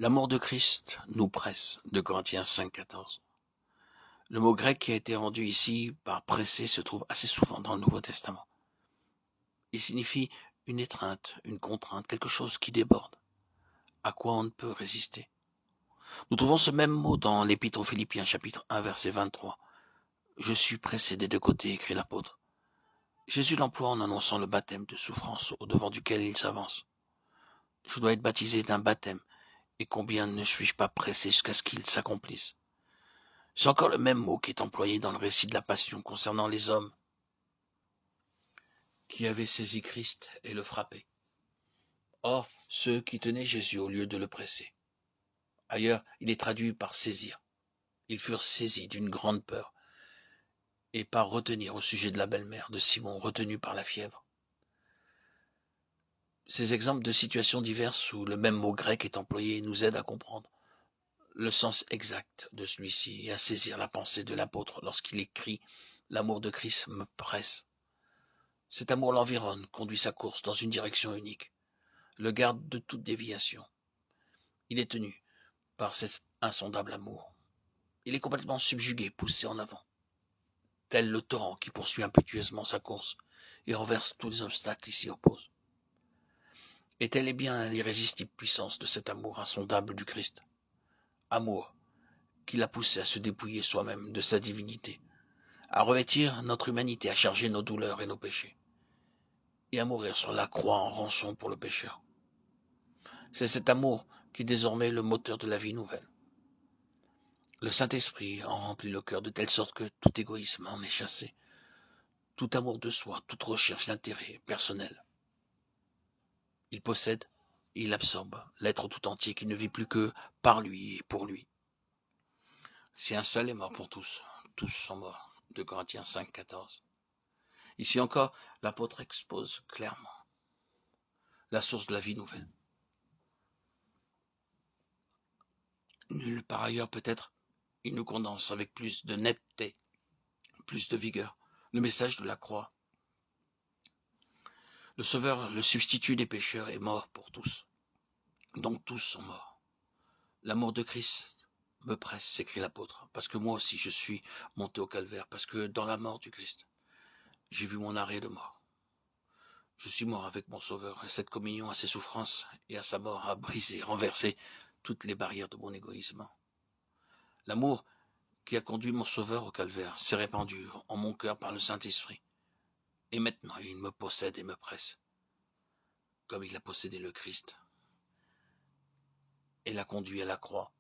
L'amour de Christ nous presse, de Corinthiens 5,14. Le mot grec qui a été rendu ici par presser se trouve assez souvent dans le Nouveau Testament. Il signifie une étreinte, une contrainte, quelque chose qui déborde, à quoi on ne peut résister. Nous trouvons ce même mot dans l'Épître aux Philippiens, chapitre 1, verset 23. Je suis pressé des deux côtés, écrit l'apôtre. Jésus l'emploie en annonçant le baptême de souffrance au devant duquel il s'avance. Je dois être baptisé d'un baptême, et combien ne suis-je pas pressé jusqu'à ce qu'il s'accomplisse. C'est encore le même mot qui est employé dans le récit de la Passion concernant les hommes qui avaient saisi Christ et le frappé. Or, ceux qui tenaient Jésus au lieu de le presser. Ailleurs, il est traduit par saisir. Ils furent saisis d'une grande peur et par retenir au sujet de la belle-mère de Simon retenue par la fièvre. Ces exemples de situations diverses où le même mot grec est employé nous aident à comprendre le sens exact de celui-ci et à saisir la pensée de l'apôtre lorsqu'il écrit « L'amour de Christ me presse ». Cet amour l'environne, conduit sa course dans une direction unique, le garde de toute déviation. Il est tenu par cet insondable amour. Il est complètement subjugué, poussé en avant, tel le torrent qui poursuit impétueusement sa course et renverse tous les obstacles qui s'y opposent. Et telle est bien l'irrésistible puissance de cet amour insondable du Christ. Amour qui l'a poussé à se dépouiller soi-même de sa divinité, à revêtir notre humanité, à charger nos douleurs et nos péchés, et à mourir sur la croix en rançon pour le pécheur. C'est cet amour qui est désormais le moteur de la vie nouvelle. Le Saint-Esprit en remplit le cœur de telle sorte que tout égoïsme en est chassé, tout amour de soi, toute recherche d'intérêt personnel. Il possède et il absorbe l'être tout entier qui ne vit plus que par lui et pour lui. Si un seul est mort pour tous, tous sont morts. De Corinthiens 5,14. Ici encore, l'apôtre expose clairement la source de la vie nouvelle. Nul par ailleurs peut-être, il nous condense avec plus de netteté, plus de vigueur, le message de la croix. Le Sauveur, le substitut des pécheurs, est mort pour tous. Donc tous sont morts. L'amour de Christ me presse, s'écrie l'apôtre, parce que moi aussi je suis monté au calvaire, parce que dans la mort du Christ, j'ai vu mon arrêt de mort. Je suis mort avec mon Sauveur, et cette communion à ses souffrances et à sa mort a brisé, renversé toutes les barrières de mon égoïsme. L'amour qui a conduit mon Sauveur au calvaire s'est répandu en mon cœur par le Saint-Esprit. Et maintenant il me possède et me presse, comme il a possédé le Christ et l'a conduit à la croix